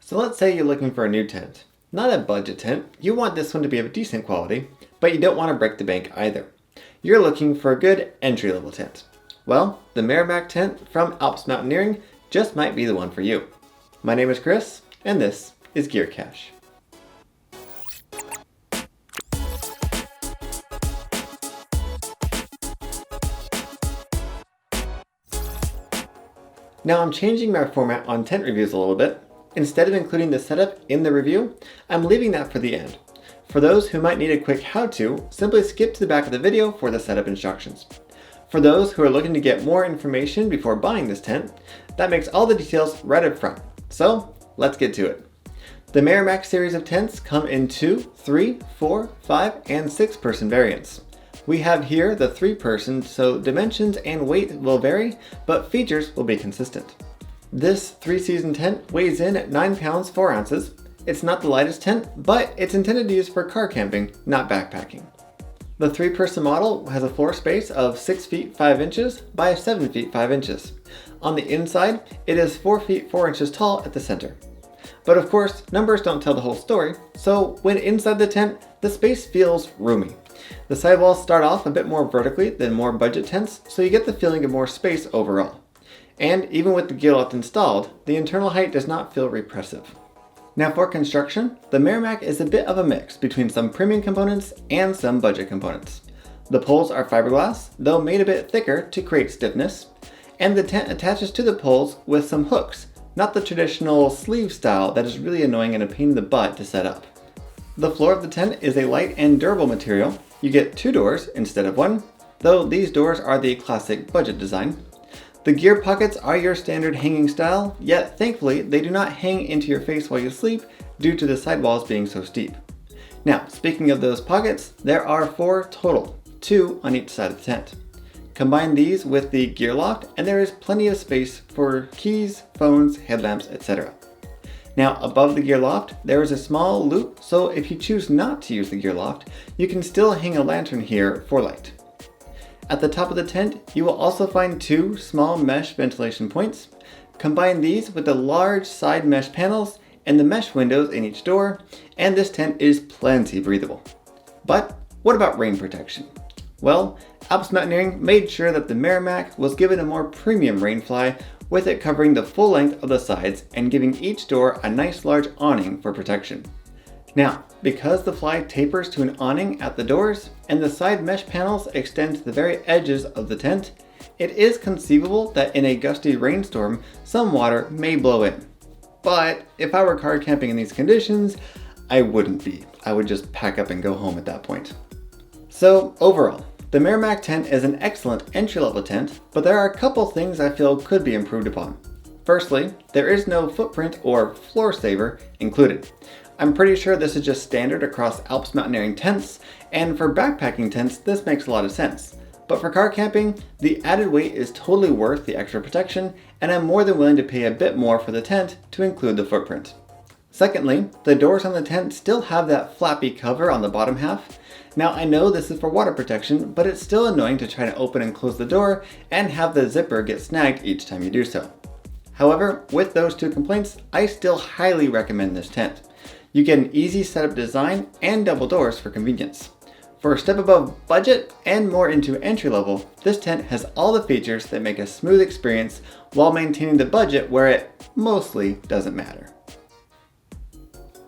So let's say you're looking for a new tent. Not a budget tent, you want this one to be of decent quality, but you don't want to break the bank either. You're looking for a good entry-level tent. Well, the Meramac tent from ALPS Mountaineering just might be the one for you. My name is Chris, and this is Gear Cache. Now I'm changing my format on tent reviews a little bit. Instead of including the setup in the review, I'm leaving that for the end. For those who might need a quick how-to, simply skip to the back of the video for the setup instructions. For those who are looking to get more information before buying this tent, that makes all the details right up front. So let's get to it. The Meramac series of tents come in 2, 3, 4, 5, and 6 person variants. We have here the 3 person, so dimensions and weight will vary, but features will be consistent. This 3-season tent weighs in at 9 pounds 4 ounces. It's not the lightest tent, but it's intended to use for car camping, not backpacking. The 3-person model has a floor space of 6 feet 5 inches by 7 feet 5 inches. On the inside, it is 4 feet 4 inches tall at the center. But of course, numbers don't tell the whole story, so when inside the tent, the space feels roomy. The sidewalls start off a bit more vertically than more budget tents, so you get the feeling of more space overall. And even with the gear loft installed, the internal height does not feel repressive. Now for construction, the Meramac is a bit of a mix between some premium components and some budget components. The poles are fiberglass, though made a bit thicker to create stiffness, and the tent attaches to the poles with some hooks, not the traditional sleeve style that is really annoying and a pain in the butt to set up. The floor of the tent is a light and durable material. You get 2 doors instead of 1, though these doors are the classic budget design. The gear pockets are your standard hanging style, yet thankfully they do not hang into your face while you sleep due to the sidewalls being so steep. Now, speaking of those pockets, there are 4 total, 2 on each side of the tent. Combine these with the gear loft and there is plenty of space for keys, phones, headlamps, etc. Now above the gear loft, there is a small loop, so if you choose not to use the gear loft, you can still hang a lantern here for light. At the top of the tent, you will also find 2 small mesh ventilation points. Combine these with the large side mesh panels and the mesh windows in each door, and this tent is plenty breathable. But what about rain protection? Well, ALPS Mountaineering made sure that the Meramac was given a more premium rainfly, with it covering the full length of the sides and giving each door a nice large awning for protection. Now, because the fly tapers to an awning at the doors and the side mesh panels extend to the very edges of the tent, it is conceivable that in a gusty rainstorm, some water may blow in. But if I were car camping in these conditions, I wouldn't be. I would just pack up and go home at that point. So overall, the Meramac tent is an excellent entry-level tent, but there are a couple things I feel could be improved upon. Firstly, there is no footprint or floor saver included. I'm pretty sure this is just standard across ALPS Mountaineering tents, and for backpacking tents, this makes a lot of sense. But for car camping, the added weight is totally worth the extra protection, and I'm more than willing to pay a bit more for the tent to include the footprint. Secondly, the doors on the tent still have that flappy cover on the bottom half. Now I know this is for water protection, but it's still annoying to try to open and close the door and have the zipper get snagged each time you do so. However, with those 2 complaints, I still highly recommend this tent. You get an easy setup design and double doors for convenience. For a step above budget and more into entry level, this tent has all the features that make a smooth experience while maintaining the budget where it mostly doesn't matter.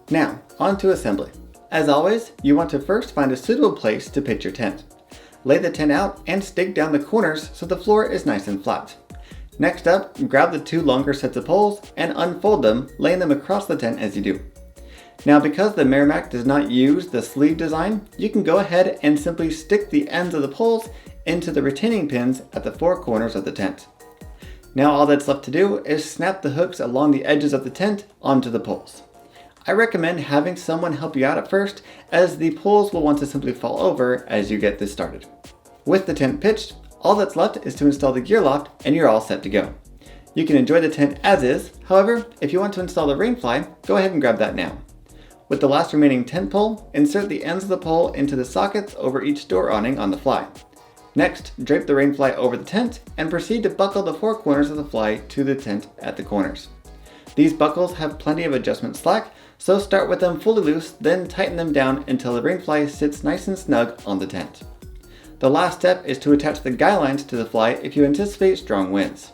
Now, on to assembly. As always, you want to first find a suitable place to pitch your tent. Lay the tent out and stake down the corners so the floor is nice and flat. Next up, grab the 2 longer sets of poles and unfold them, laying them across the tent as you do. Now because the Meramac does not use the sleeve design, you can go ahead and simply stick the ends of the poles into the retaining pins at the 4 corners of the tent. Now all that's left to do is snap the hooks along the edges of the tent onto the poles. I recommend having someone help you out at first, as the poles will want to simply fall over as you get this started. With the tent pitched, all that's left is to install the gear loft and you're all set to go. You can enjoy the tent as is, however, if you want to install the rainfly, go ahead and grab that now. With the last remaining tent pole, insert the ends of the pole into the sockets over each door awning on the fly. Next, drape the rainfly over the tent and proceed to buckle the 4 corners of the fly to the tent at the corners. These buckles have plenty of adjustment slack, so start with them fully loose, then tighten them down until the rain fly sits nice and snug on the tent. The last step is to attach the guy lines to the fly if you anticipate strong winds.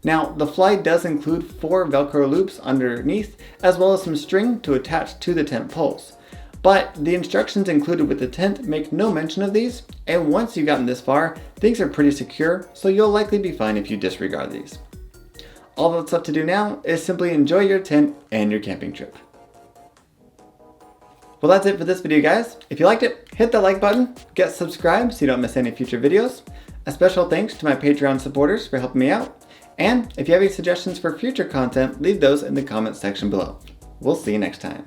Now, the fly does include 4 Velcro loops underneath, as well as some string to attach to the tent poles. But the instructions included with the tent make no mention of these, and once you've gotten this far, things are pretty secure, so you'll likely be fine if you disregard these. All that's left to do now is simply enjoy your tent and your camping trip. Well, that's it for this video, guys. If you liked it, hit the like button, get subscribed so you don't miss any future videos. A special thanks to my Patreon supporters for helping me out. And if you have any suggestions for future content, leave those in the comments section below. We'll see you next time.